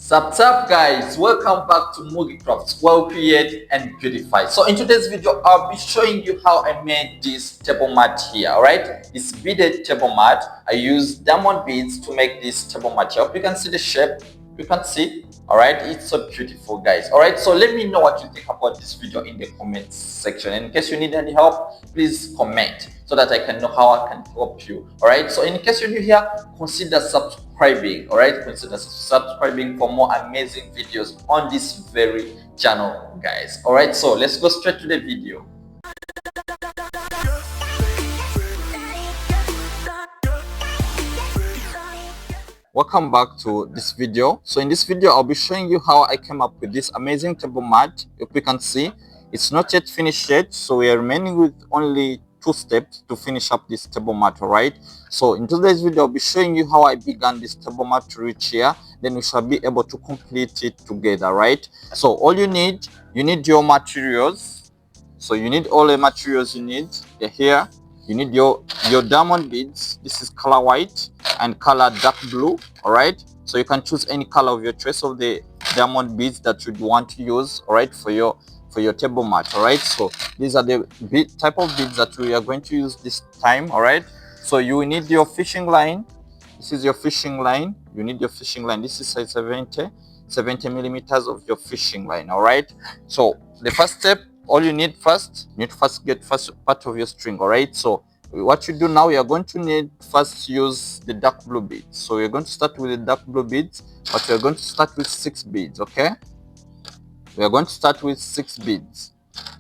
Sup guys, welcome back to Mugi Crafts, where we create and beautify. So in today's video, I'll be showing you how I made this table mat here. Alright, this beaded table mat. I use diamond beads to make this table mat here. You can see the shape, you can see. Alright, it's so beautiful guys. Alright, so let me know what you think about this video in the comments section. And in case you need any help, please comment so that I can know how I can help you. Alright, so in case you're new here, consider subscribing. Alright, consider subscribing for more amazing videos on this very channel guys. Alright, so let's go straight to the video. Welcome back to this video. So in this video, I'll be showing you how I came up with this amazing table mat. If you can see, it's not yet finished yet, so we are remaining with only 2 steps to finish up this table mat. All right, so in today's video, I'll be showing you how I began this table mat to reach here. Then we shall be able to complete it together. Right, so all you need your materials. So you need all the materials you need. They're here. You need your diamond beads. This is color white and color dark blue. All right, so you can choose any color of your choice of the diamond beads that you want to use, all right, for your table mat. All right, so these are the type of beads that we are going to use this time. All right, so you need your fishing line. This is your fishing line. You need your fishing line. This is size 70 millimeters of your fishing line. All right, so the first step, all you need first, you need to first get first part of your string. All right, so what you do now, you are going to need first use the dark blue beads. So you're going to start with the dark blue beads, but you're going to start with 6 beads. Okay, we are going to start with 6 beads.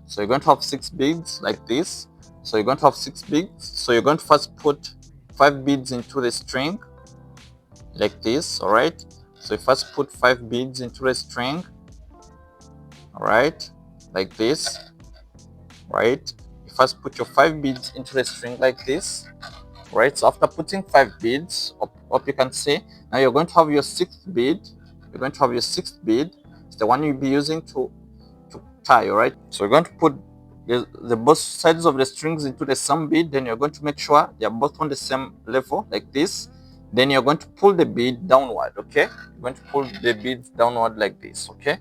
So you're going to have 6 beads like this. So you're going to have 6 beads. So you're going to first put 5 beads into the string like this. All right, so you first put 5 beads into the string, all right, like this. Right, you first put your 5 beads into the string like this. Right, so after putting 5 beads up you can see, now you're going to have your 6th bead. You're going to have your 6th bead. It's the one you'll be using to tie. All right, so you're going to put the both sides of the strings into the same bead. Then you're going to make sure they're both on the same level like this. Then you're going to pull the bead downward. Okay, you're going to pull the beads downward like this. Okay,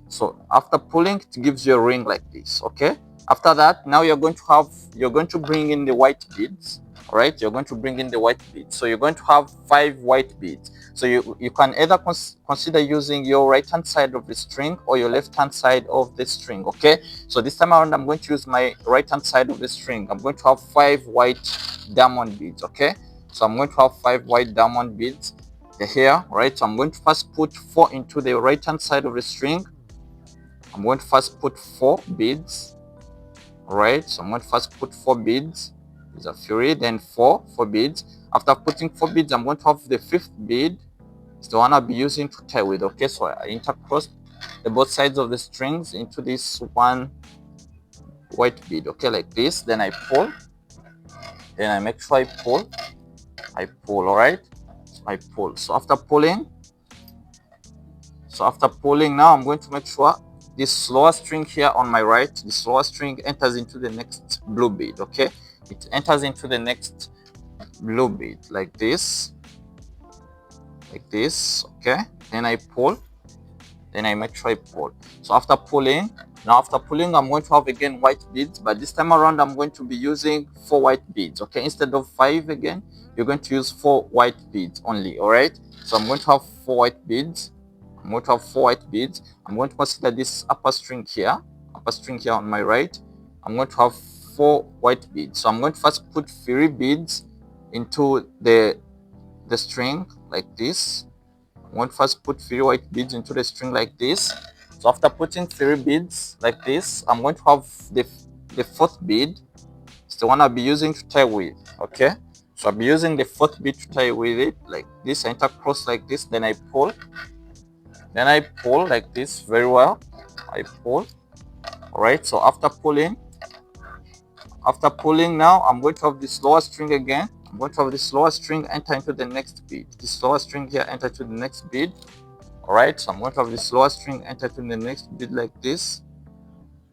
so after pulling, it gives you a ring like this. Okay, after that, now you're going to bring in the white beads. All right, you're going to bring in the white beads. So you're going to have 5 white beads. So you can either consider using your right hand side of the string or your left hand side of the string. Okay, so this time around I'm going to use my right hand side of the string. I'm going to have 5 white diamond beads. Okay, so I'm going to have 5 white diamond beads. They're here. All right, so I'm going to first put 4 into the right hand side of the string. I'm going to first put 4 beads. All right, so I'm going to first put 4 beads. These are 3, then 4 beads. After putting 4 beads, I'm going to have the 5th bead. It's the one I'll be using to tie with. Okay, so I intercross the both sides of the strings into this one white bead. Okay, like this. Then I pull. Then I make sure I pull. All right, so I pull. So after pulling, now I'm going to make sure this lower string here on my right, this lower string enters into the next blue bead. Okay, it enters into the next blue bead like this. Okay, then I pull, then I make sure I pull. So after pulling, I'm going to have again white beads, but this time around I'm going to be using 4 white beads. Okay, instead of 5 again, you're going to use 4 white beads only. All right, so I'm going to have 4 white beads. I'm going to consider this upper string here on my right. I'm going to have 4 white beads. So I'm going to first put 3 beads into the string like this. I'm going to first put 3 white beads into the string like this. So after putting 3 beads like this, I'm going to have the 4th bead. It's the one I'll be using to tie with. Okay, so I'll be using the 4th bead to tie with it like this. I intercross like this, then I pull. Then I pull like this very well. I pull. All right, so after pulling now, I'm going to have this lower string again. I'm going to have this lower string enter into the next bead. This lower string here enter to the next bead. All right, so I'm going to have this lower string enter to the next bead like this.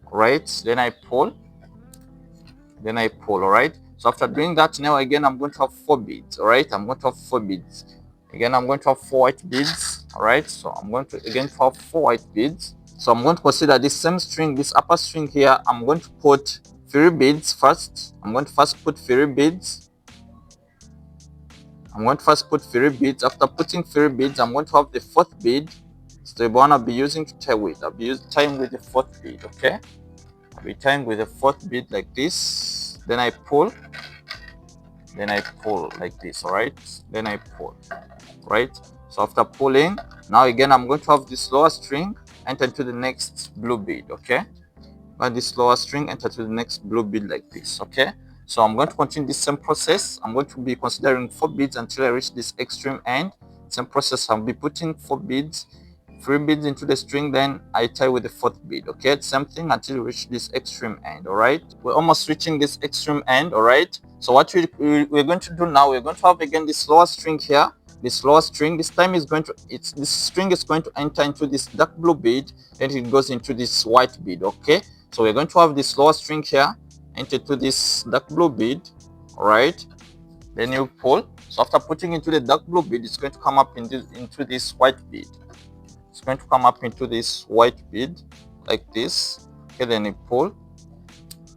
All right, then I pull. All right, so after doing that, now again I'm going to have 4 beads. All right, I'm going to have 4 beads. Again, I'm going to have 4 white beads. All right, so I'm going to again have 4 white beads. So I'm going to consider this same string, this upper string here. I'm going to put 3 beads first. I'm going to first put 3 beads. I'm going to first put 3 beads. After putting 3 beads, I'm going to have the 4th bead. So the one I'll be using to tie with. I'll be tying with the 4th bead, okay? I'll be tying with the 4th bead like this. Then I pull like this, all right? Then I pull, right? So after pulling, now again I'm going to have this lower string enter into the next blue bead, okay? By this lower string enter to the next blue bead like this, okay? So I'm going to continue this same process. I'm going to be considering 4 beads until I reach this extreme end. Same process, I'll be putting 4 beads, 3 beads into the string, then I tie with the 4th bead, okay? Same thing until we reach this extreme end, all right? We're almost reaching this extreme end, all right? So what we're going to do now, we're going to have again this lower string here. This lower string, this time is going to, this string is going to enter into this dark blue bead, then it goes into this white bead, okay? So we're going to have this lower string here enter to this dark blue bead, all right? Then you pull. So after putting into the dark blue bead, it's going to come up into this white bead. It's going to come up into this white bead like this. Okay, then you pull.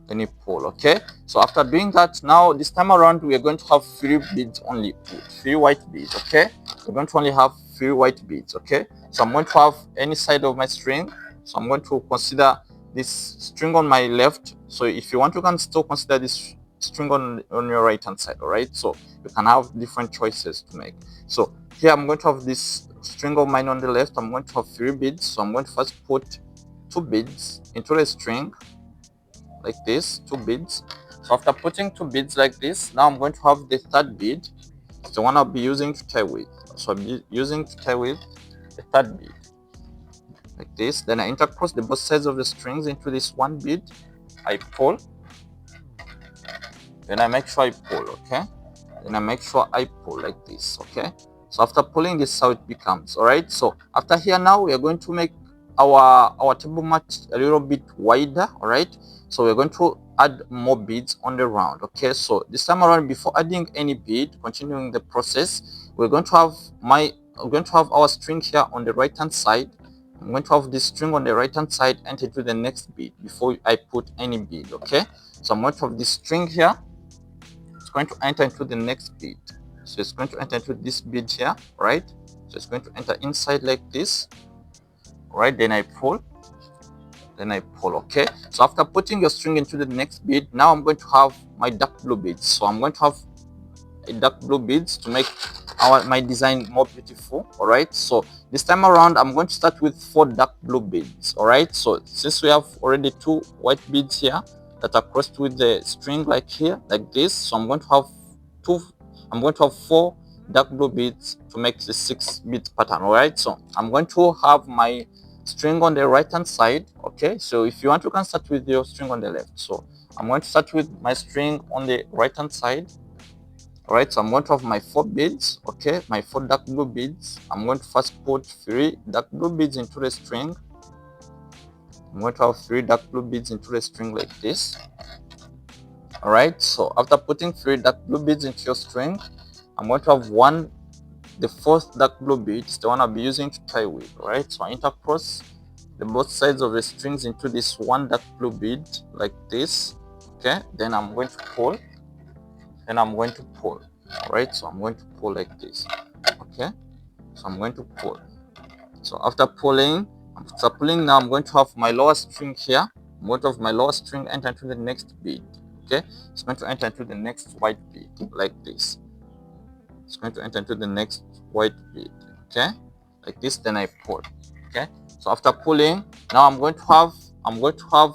Then you pull, okay? So after doing that, now this time around, we are going to have 3 beads only, 3 white beads, okay? We're going to only have 3 white beads, okay? So I'm going to have any side of my string. So I'm going to consider this string on my left. So if you want, you can still consider this string on your right hand side, all right? So you can have different choices to make. So here I'm going to have this string of mine on the left. I'm going to have 3 beads. So I'm going to first put 2 beads into the string like this, 2 beads. So after putting 2 beads like this, now I'm going to have the 3rd bead. It's the one I'll be using to tie with. So I'll be using to tie with the 3rd bead like this. Then I intercross the both sides of the strings into this 1 bead. I pull. Then I make sure I pull, okay? Then I make sure I pull like this, okay? So after pulling, this is how it becomes, all right? So after here now, we are going to make our table mat a little bit wider, all right? So we're going to add more beads on the round, okay? So this time around, before adding any bead, continuing the process, we're going to have our string here on the right hand side. I'm going to have this string on the right hand side enter to the next bead before I put any bead, okay? So I'm going to have this string here. It's going to enter into the next bead. So it's going to enter into this bead here, right? So it's going to enter inside like this, right? Then I pull, okay? So after putting your string into the next bead, now I'm going to have my dark blue beads. So I'm going to have a dark blue beads to make my design more beautiful, all right? So this time around, I'm going to start with 4 dark blue beads, all right? So since we have already 2 white beads here that are crossed with the string like here, like this, so I'm going to have 4 dark blue beads to make the 6 beads pattern, all right? So I'm going to have my string on the right hand side, okay? So if you want, you can start with your string on the left. So I'm going to start with my string on the right hand side. All right, so I'm going to have my 4 beads, okay, my 4 dark blue beads. I'm going to first put 3 dark blue beads into the string. I'm going to have 3 dark blue beads into the string like this. All right, so after putting 3 dark blue beads into your string, I'm going to have the 4th dark blue bead, is the one I'll be using to tie with. All right, so I intercross the both sides of the strings into this 1 dark blue bead like this, okay. Then I'm going to pull. Then I'm going to pull, all right? So I'm going to pull like this, okay? So I'm going to pull. So after pulling, now I'm going to have my lower string here. I'm going to have my lower string enter into the next bead, okay? It's going to enter into the next white bead like this. It's going to enter into the next white bead, okay? Like this, then I pull, okay? So after pulling, now I'm going to have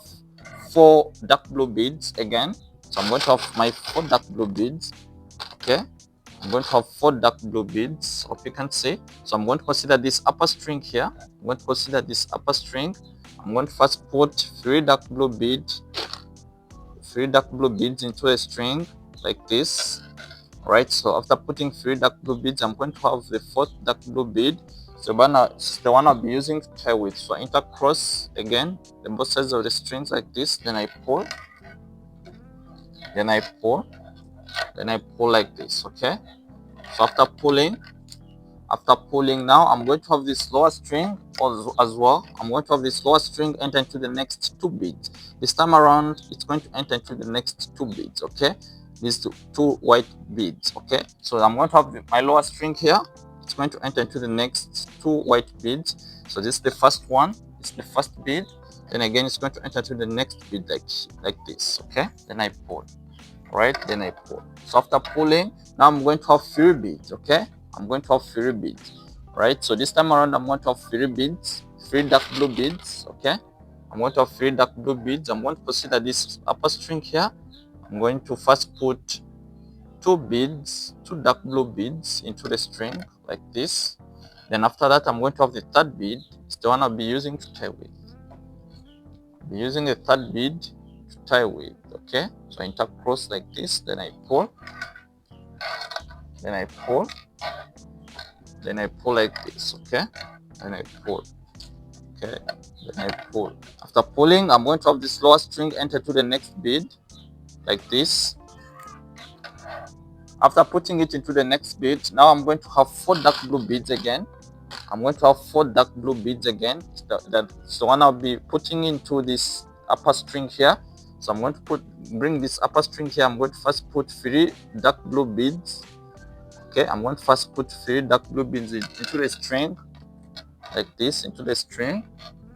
4 dark blue beads again. So I'm going to have my 4 dark blue beads, okay? I'm going to have 4 dark blue beads, hope you can see. So I'm going to consider this upper string here. I'm going to consider this upper string. I'm going to first put 3 dark blue beads into a string like this. All right, so after putting 3 dark blue beads, I'm going to have the 4th dark blue bead. So it's the one I'll be using to tie with. So I intercross again the both sides of the strings like this. Then I pull. Then I pull like this, okay? So after pulling, After pulling, now I'm going to have this lower string as well. I'm going to have this lower string enter into the next 2 beads. This time around, it's going to enter into the next 2 beads, okay? These two white beads, okay? So I'm going to have my lower string here. It's going to enter into the next 2 white beads. So this is the first one. It's the first bead. Then again, it's going to enter into the next bead like this, okay? Then I pull, right? Then I pull. So after pulling, now I'm going to have 3 beads, okay? I'm going to have 3 beads, right? So this time around, I'm going to have 3 beads, 3 dark blue beads, okay? I'm going to have 3 dark blue beads. I'm going to consider this upper string here. I'm going to first put 2 beads, 2 dark blue beads into the string like this. Then after that, I'm going to have the third bead. It's the one I'll be using to tie with. I'll be using the third bead to tie with, okay? So I intercross like this, then I pull, then I pull, then I pull like this, okay? Then I pull, okay? Then I pull. After pulling, I'm going to have this lower string enter to the next bead like this. After putting it into the next bead, now I'm going to have 4 dark blue beads again. I'm going to have 4 dark blue beads again. That's the one I'll be putting into this upper string here. So I'm going to bring this upper string here. I'm going to first put 3 dark blue beads. Okay, I'm going to first put 3 dark blue beads into the string like this, into the string.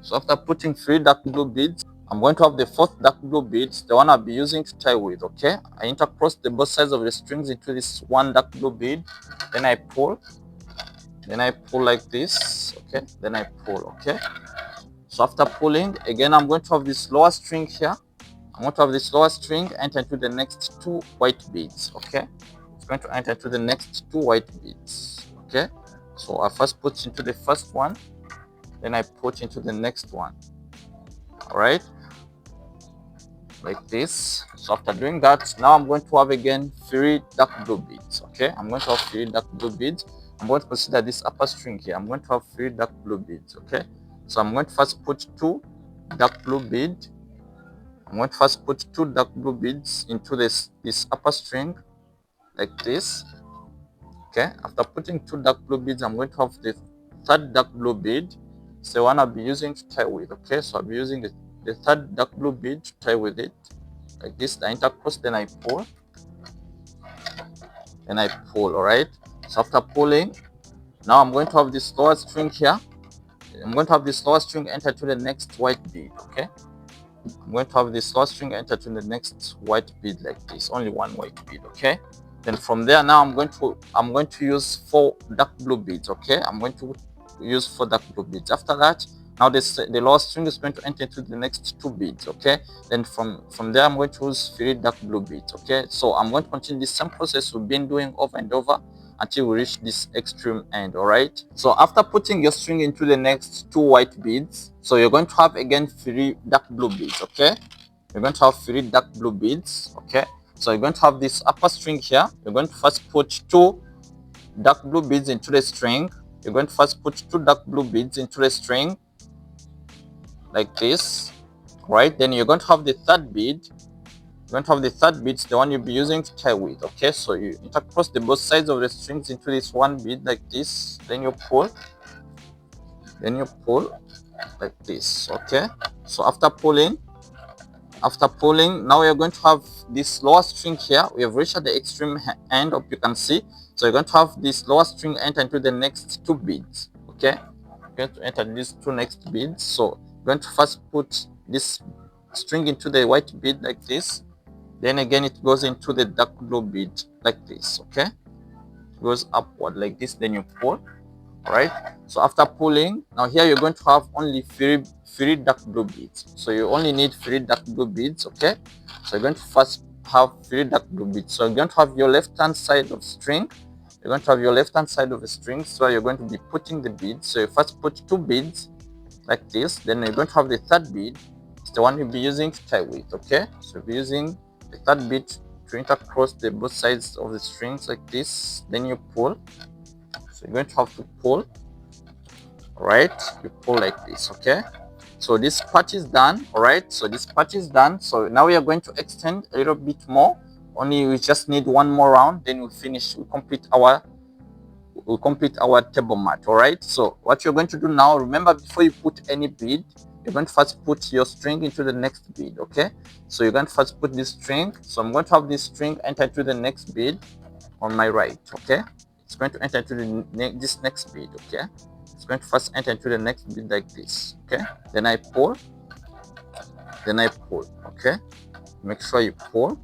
So after putting 3 dark blue beads, I'm going to have the 4th dark blue bead, the one I'll be using to tie with, okay? I intercross the both sides of the strings into this 1 dark blue bead. Then I pull like this, okay? Then I pull, okay? So after pulling, again, I'm going to have this lower string here. I'm going to have this lower string enter into the next 2 white beads, okay? It's going to enter into the next 2 white beads, okay? So I first put into the first one, then I put into the next one, all right? Like this. So after doing that, now I'm going to have again 3 dark blue beads, okay? I'm going to have 3 dark blue beads. I'm going to consider this upper string here. I'm going to have 3 dark blue beads, okay? So I'm going to first put 2 dark blue beads. I'm going to first put 2 dark blue beads into this upper string like this, okay? After putting 2 dark blue beads, I'm going to have the third dark blue bead. It's the one I'll be using to tie with, okay? So I'll be using the third dark blue bead to tie with it like this. I intercross, then I pull, all right? So after pulling, now I'm going to have this lower string here. I'm going to have this lower string enter to the next white bead, okay? I'm going to have this lower string enter to the next white bead like this, only 1 white bead, okay? Then from there, now I'm going to use 4 dark blue beads, okay? I'm going to use 4 dark blue beads. After that, now the lower string is going to enter into the next 2 beads, okay? Then from there, I'm going to use 3 dark blue beads, okay? So I'm going to continue this same process we've been doing over and over until we reach this extreme end, all right? So after putting your string into the next 2 white beads, so you're going to have again 3 dark blue beads, okay? You're going to have 3 dark blue beads, okay? So you're going to have this upper string here. You're going to first put 2 dark blue beads into the string. You're going to first put 2 dark blue beads into the string like this, right? Then you're going to have the third bead. You're going to have the third bead, the one you'll be using to tie with, okay? So you intercross the both sides of the strings into this 1 bead like this. Then you pull like this, okay? So after pulling, now you're going to have this lower string here. We have reached the extreme end, of you can see. So you're going to have this lower string enter into the next 2 beads, okay? You're going to enter these 2 next beads. So you're going to first put this string into the white bead like this. Then again, it goes into the dark blue bead like this, okay? It goes upward like this, then you pull, all right? So after pulling, now here you're going to have only 3 dark blue beads. So you only need 3 dark blue beads, okay? So you're going to first have 3 dark blue beads. So you're going to have your left hand side of string. You're going to have your left hand side of the string. So you're going to be putting the beads. So you first put 2 beads like this. Then you're going to have the third bead. It's the one you'll be using to tie with, okay? So you'll be using the third bead to intercross the both sides of the strings like this. Then you pull. So you're going to have to pull, all right? You pull like this, okay? So this part is done, all right? So this part is done. So now we are going to extend a little bit more. Only we just need 1 more round, then we complete our we'll complete our table mat. All right, so what you're going to do now, remember, before you put any bead, you're going to first put your string into the next bead. Okay, so you're going to first put this string. So I'm going to have this string enter into the next bead on my right. Okay, it's going to enter into this next bead. Okay, it's going to first enter into the next bead like this. Okay, then I pull, okay, make sure you pull.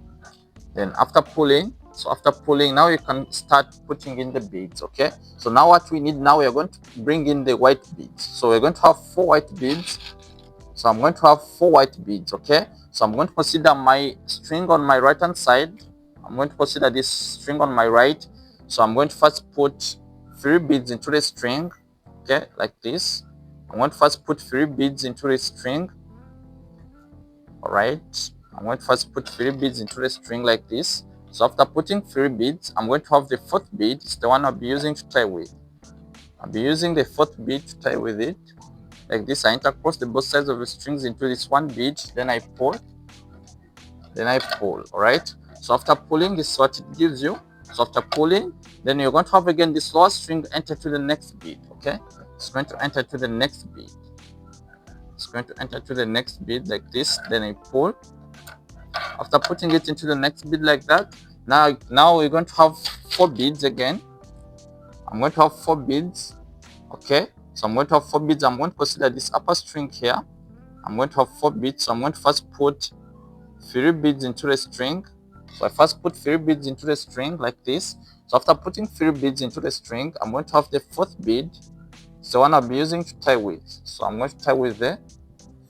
Then after pulling, now you can start putting in the beads. Okay, so now what we need now, we are going to bring in the white beads. So we're going to have 4 white beads. So I'm going to have 4 white beads. Okay, so I'm going to consider my string on my right hand side. I'm going to consider this string on my right. So I'm going to first put 3 beads into the string. Okay, like this. I'm going to first put 3 beads into the string. All right, I'm going to first put 3 beads into the string like this. So after putting 3 beads, I'm going to have the 4th bead. It's the one I'll be using to tie with. I'll be using the 4th bead to tie with it. Like this, I intercross the both sides of the strings into this one bead. Then I pull. All right. So after pulling, this is what it gives you. So after pulling, then you're going to have again this lower string enter to the next bead. Okay, it's going to enter to the next bead. It's going to enter to the next bead like this. Then I pull. After putting it into the next bead like that, now we're going to have 4 beads again. I'm going to have 4 beads. Okay, so I'm going to have 4 beads. I'm going to consider this upper string here. I'm going to have 4 beads. So I'm going to first put 3 beads into the string. So I first put 3 beads into the string like this. So after putting 3 beads into the string, I'm going to have the 4th bead. It's the one I'll be using to tie with. So I'm going to tie with the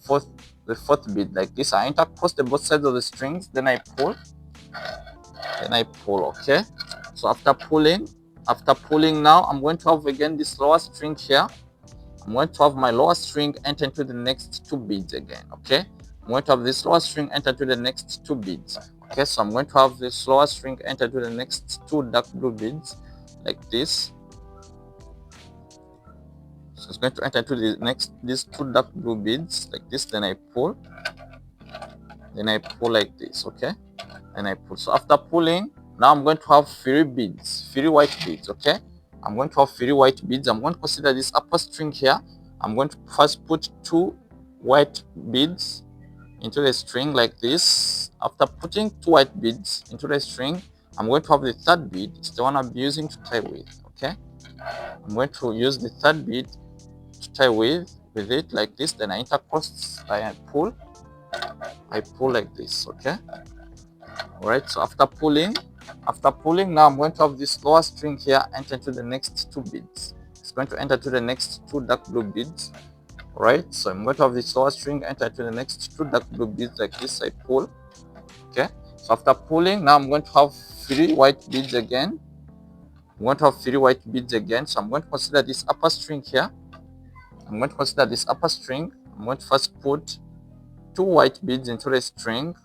4th bead like this. I intercross the both sides of the strings. Then I pull. Okay, so after pulling now, I'm going to have again this lower string here. I'm going to have my lower string enter into the next 2 beads again. Okay, I'm going to have this lower string enter to the next 2 beads. Okay, so I'm going to have this lower string enter to the next 2 dark blue beads like this. So it's going to enter to these 2 dark blue beads like this. Then I pull like this. Okay, and I pull. So after pulling, now I'm going to have 3 beads, 3 white beads. Okay, I'm going to have 3 white beads. I'm going to consider this upper string here. I'm going to first put 2 white beads into the string like this. After putting 2 white beads into the string, I'm going to have the 3rd bead. It's the one I'm using to tie with. Okay, I'm going to use the 3rd bead to tie with it like this. Then I intercross, I pull like this. Okay, all right. So after pulling, now I'm going to have this lower string here enter to the next 2 beads. It's going to enter to the next 2 dark blue beads. All right, so I'm going to have this lower string enter to the next 2 dark blue beads like this. I pull. Okay, so after pulling, now I'm going to have 3 white beads again. I'm going to have 3 white beads again. So I'm going to consider this upper string here. I'm going to first put 2 white beads into the string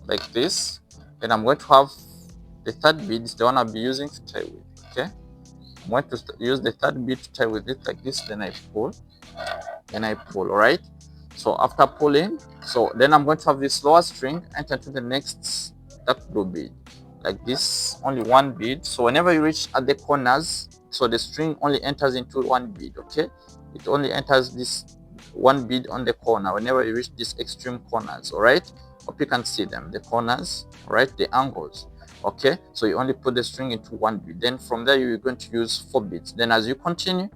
like this. Then I'm going to have the 3rd bead, is the one I'll be using to tie with. Okay, I'm going to use the 3rd bead to tie with it like this. Then I pull. All right, so after pulling, so then I'm going to have this lower string enter to the next dark blue bead like this. Only 1 bead. So whenever you reach at the corners, so the string only enters into 1 bead. Okay, it only enters this 1 bead on the corner whenever you reach these extreme corners. All right, hope you can see them, the corners. All right, the angles. Okay, so you only put the string into 1 bead. Then from there you're going to use 4 beads. Then as you continue,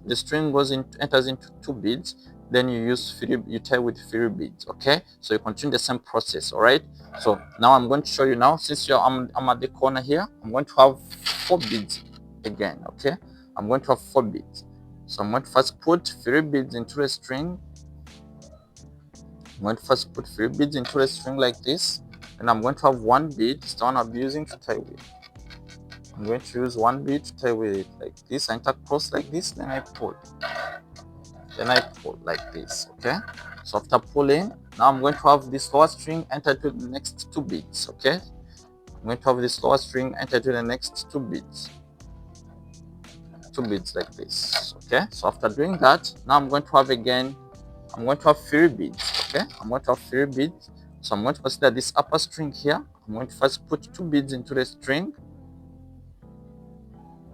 the string enters into 2 beads. Then you tie with 3 beads. Okay, so you continue the same process. All right, so now I'm going to show you now. Since I'm at the corner here, I'm going to have 4 beads again. Okay, I'm going to have 4 beads. So I'm going to first put 3 beads into the string. I'm going to first put 3 beads into the string like this. And I'm going to have 1 bead. It's the one I'll be using to tie with. I'm going to use 1 bead to tie with it like this. I intercross like this. Then I pull. Like this. Okay, so after pulling, now I'm going to have this lower string enter to the next 2 beads. Okay, I'm going to have this lower string enter to the next 2 beads. 2 beads like this. Okay, so after doing that, now I'm going to have 3 beads. Okay, I'm going to have 3 beads. So I'm going to consider this upper string here. I'm going to first put 2 beads into the string.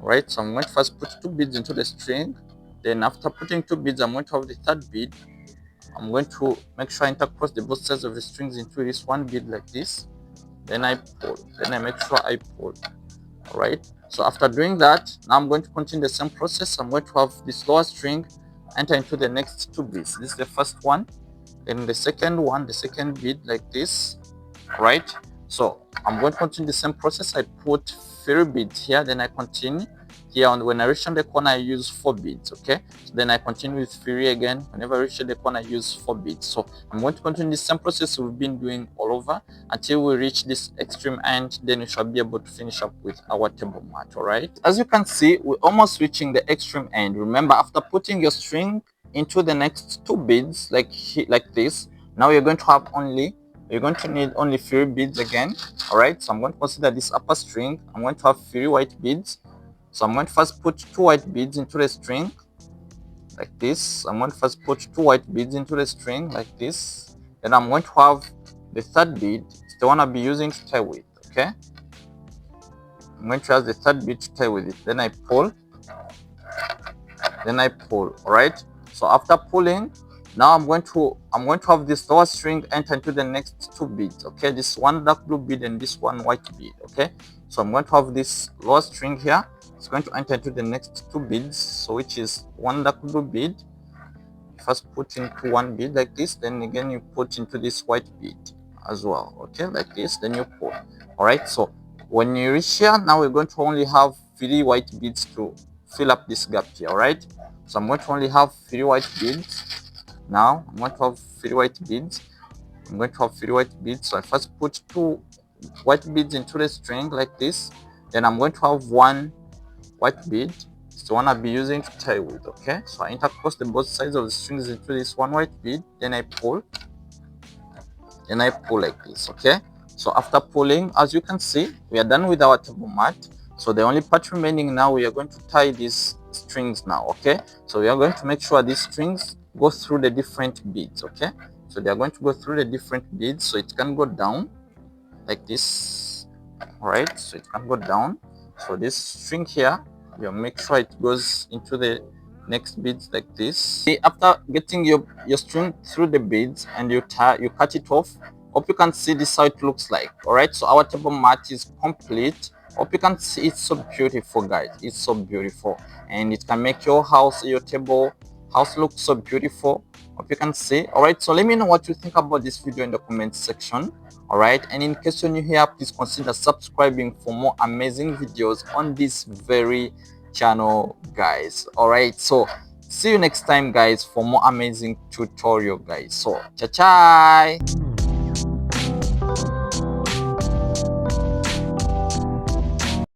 Right, so I'm going to first put 2 beads into the string. Then after putting 2 beads, I'm going to have the third bead. I'm going to make sure I intercross the both sides of the strings into this one bead like this. Then I pull. Then I make sure I pull. Alright, so after doing that, now I'm going to continue the same process. I'm going to have this lower string enter into the next 2 beads. This is the first one. Then the second one, the second bead like this. Right, so I'm going to continue the same process. I put 3 beads here, then I continue here. And when I reach on the corner, I use 4 beads. Okay, so then I continue with 3 again. Whenever I reach the corner, I use 4 beads. So I'm going to continue the same process we've been doing all over until we reach this extreme end. Then we shall be able to finish up with our table mat. All right, as you can see, we're almost reaching the extreme end. Remember, after putting your string into the next 2 beads like this, now you're going to have only you're going to need only 3 beads again. All right, so I'm going to consider this upper string. I'm going to have 3 white beads. So I'm going to first put 2 white beads into the string like this. I'm going to first put 2 white beads into the string like this. Then I'm going to have the third bead. It's the one I'll be using to tie with. Okay, I'm going to have the third bead to tie with it. Then I pull. Then I pull. All right, so after pulling, now I'm going to have this lower string enter into the next 2 beads. Okay, this one dark blue bead and this one white bead. Okay, so I'm going to have this lower string here. It's going to enter into the next 2 beads, so which is one dark blue bead. First put into one bead like this, then again you put into this white bead as well. Okay, like this, then you pull. All right, so when you reach here, now we're going to only have 3 white beads to fill up this gap here. All right, so I'm going to only have 3 white beads. Now I'm going to have 3 white beads. I'm going to have 3 white beads. So I first put 2 white beads into the string like this. Then I'm going to have 1 white bead. It's the one I'll be using to tie with. Okay, so I intercross the both sides of the strings into this 1 white bead. Then I pull. Then I pull like this. Okay, so after pulling, as you can see, we are done with our table mat. So the only part remaining now, we are going to tie these strings now. Okay, so we are going to make sure these strings go through the different beads. Okay, so they are going to go through the different beads, so it can go down like this. All right, so it can go down. So this string here, you make sure it goes into the next beads like this. See, after getting your string through the beads and you cut it off, hope you can see this how it looks like. All right, so our table mat is complete. Hope you can see it's so beautiful, guys. It's so beautiful, and it can make your house, your table house look so beautiful. Hope you can see. All right, so let me know what you think about this video in the comment section. All right, and in case you're new here, please consider subscribing for more amazing videos on this very channel, guys. All right, so see you next time, guys, for more amazing tutorial, guys. So ciao ciao.